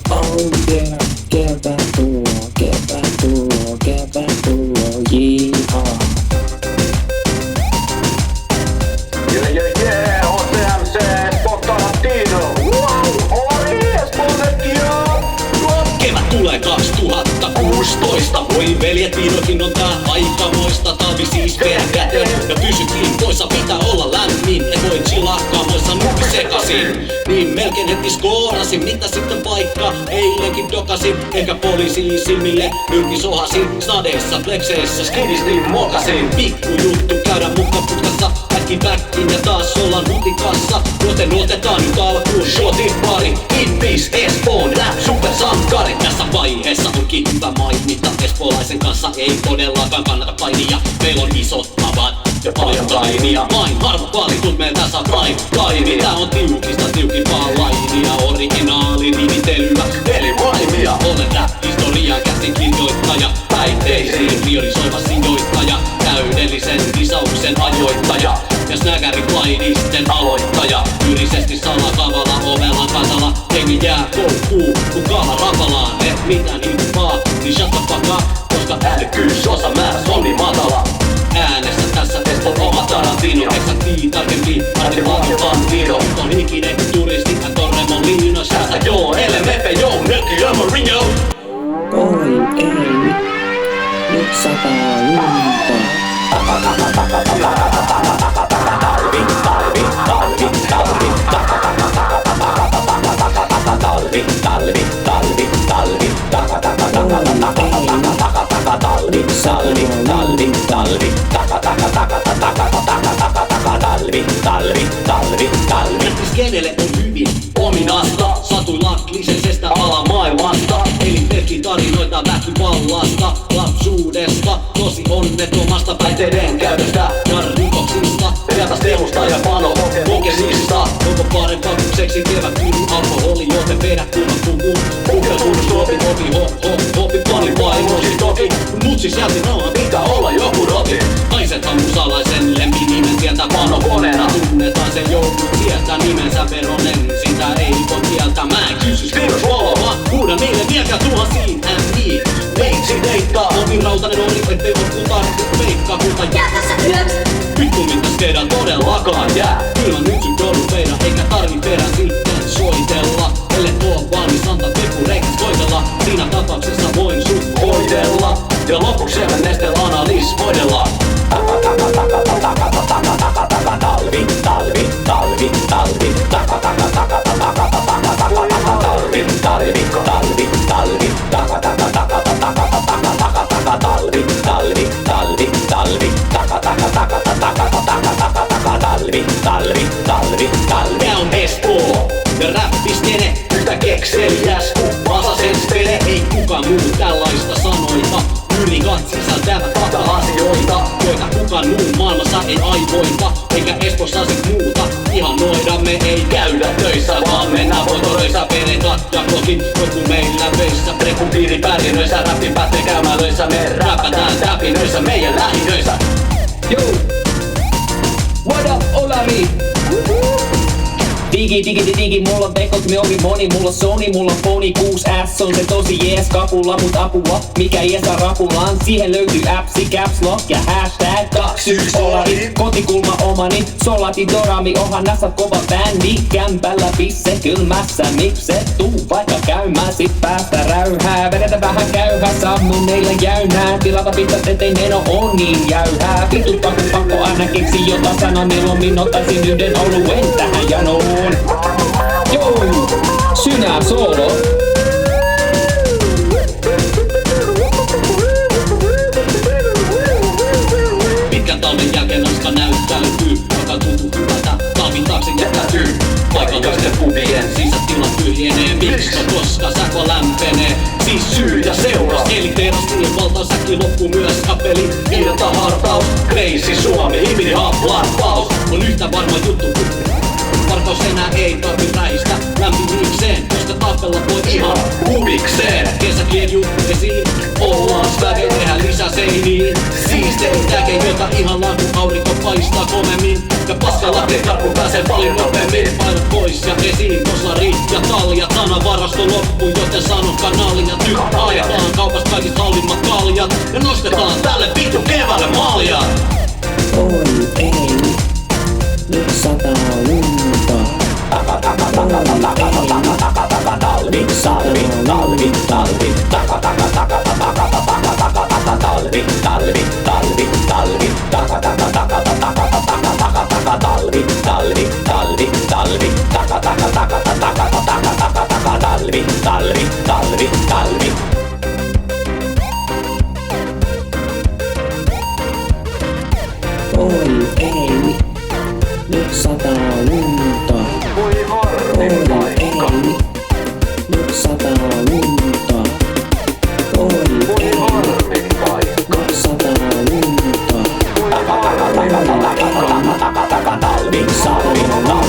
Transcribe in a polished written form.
oh yeah. Kevät tulloo, jihaa. Yeah, OCMC, Tarantino. Wow, Kevät tulee 2016. Voi veljet, vihdoinkin on tää aikamoista. Talvi siis perkätön ja pysyttiin poissa. Pitää olla lämmin, et voi chillaa kaamoissa nuki sekasin. Niin melkein heti skoorasin, mitä sitten paikka? Eilenkin dokasin, ehkä poliisiin silmille nyrki sohasin. Sadeissa, flexeissä, skidistiin mokasin. Pikku juttu, käydä mukkaputkassa. Päkkiin ja taas ollaan hutikassa. Joten otetaan nyt alkuun shotin pari. Hippis, Espoon, rap, supersankari. Tässä vaiheessa onkin hyvä mainita. Espoolaisen kanssa ei todellakaan kannata painia. Meillä on isot avat ja paljon lainia. Vain harvat valitut meiltä saa prime time. Tää on tiukista tiukimpaa lainia. Originaali rimitelyä eli rhymea. Olen rap-historian käsikirjoittaja. Päitteisiin priorisoiva sijoittaja. Täydellisen lisauksen ajoittaja. Ja snäkäri playlisten aloittaja. Tyylisesti salakavalla ovellan kasalla. Hengi jää koukkuun kun kaala rapalaan. Et mitään hippaa, niin shut the fuck up. Koska älykkyys osa määräs on niin matala. Äänessä tässä Espoon oma Tarantino. Eksaktiin tarkempi, artivaalitaan Tiro. On ikinen turisti, hän Torremolinos. Sääsä joo, LMF joo, Nökki Amarillo. Oi ei, nyt sataa lunta. Skenelle on hyvin ominasta. Satuilla klisesestä alamaailmasta. Eli tehtiin tarinoita väkivallasta, lapsuudesta, tosi onnettomasta päihteiden käytöstä ja rikoksista. Sieltä stelusta ja pano kokesista. Onko parempaa kuin seksi kevät yli alkoholi, joten vedä kuumat kun muut. Kuukelkunnus hopi pani painosi toki. Mut siis jälti nauha pitää olla joku roti. Naisethan mun salaisen lempinimen sieltä panokoneena. Tunnetaan sen joudut sieltä nimensä veronen. Sitä ei voi kieltä, mä en kysys virus olova. Huudan niille vieläkään tuhansiin MI. Leitsi deittaa, otin rautanen oli, ettei voi kun tarvitse peikkaa. Mutta jää tässä yöksi. Vittu mitä skedan todellakaan jää. Kyllä nyt sun joudun peidä, eikä tarvi perään sitten soitella. Elle tuo valmis antaa peppureikäs koitella. Siinä tapauksessa voin sut hoidella. Ja lopuksi siellä nestel analysoidella. Tää on Espoo ja räppiskene yhtä kekseliäs kun Vasasen spele. Ei kukaan muu tällaista sanoita. Ylikat sisältävät fakta-asioita, joita kukaan muu maailmassa ei aivoita. Eikä Espoossa sit muuta ihannoida, me ei käydä töissä, vaan mennään voitoröissä. Penetat ja klokit, joku meillä veissä. Prekun piiri pärjänöissä, räppin pätte käymälöissä. Me räpätään täpinöissä, meidän lähinöissä. Yo! What up, Olavi? Digi, mulla on tekot, me ovi moni, mulla on Sony, mulla on Pony 6S, on se tosi jees kapula, mut apua, mikä iässä rapulaan, siihen löytyy appsi, caps lock ja hashtag 21 Olavi, kotikulma omani, solati dorami, onhan nässä kova bändi, kämpällä pisse kylmässä, mikset tuu vaikka käymään, sit päästä räyhää, vedetä vähän käyhää, sammuneilla jäynää, tilata pizzat, ettei meno on niin jäyhää, vittu pakko aina keksi jota sana, mieluummin ottaisin yhden oluen tähän janoon. Joo, Synä solo. Pitkän talven jälkeen aska näyttäytyy, joka tuntuu hyvältä, talvin taakse jättäytyy. Paikallisten pubien sisätilat tyhjenee, miksi? No koska säkva lämpenee, siis syy ja seuraus. Eli terastien valtaussäkki loppuu myös kapeli, iltahartaus. Crazy Suomi, hippidihaplapaus on yhtä varma juttu. Varkaus enää ei tarvi räistä lämpimikseen, koska tappella voi ihan huvikseen. Kesäkierjut esiin, ollaan sväge, tehdään lisää seiniin. Siisteitäkin, jota ihallaan kun aurinko paistaa kovemmin. Ja paskalla tehtä kun pääsee paljon nopeammin. Painat pois ja esiin poslari ja taljat. Sanavarasto loppu joten sanon kanalia. Nyt ajetaan kaupasta kaikista halvimmat kaljat. Ja nostetaan tälle vittu keväälle maljat. Oi ei, nyt sataa lunta. Talvi, talvi, talvi, talvi, taka taka taka taka taka taka taka talvi, talvi, talvi, talvi, taka taka taka taka taka taka taka talvi, talvi, talvi, talvi, taka taka taka taka taka taka taka talvi, talvi, talvi, talvi. Oi ei, nyt sataa lunta. Voi harmi paikka. Nyt sataa lunta. Oi Voi ei, harmi paikka. nyt sataa lunta. Voi harmi paikka. Talvi, talvi, talvi.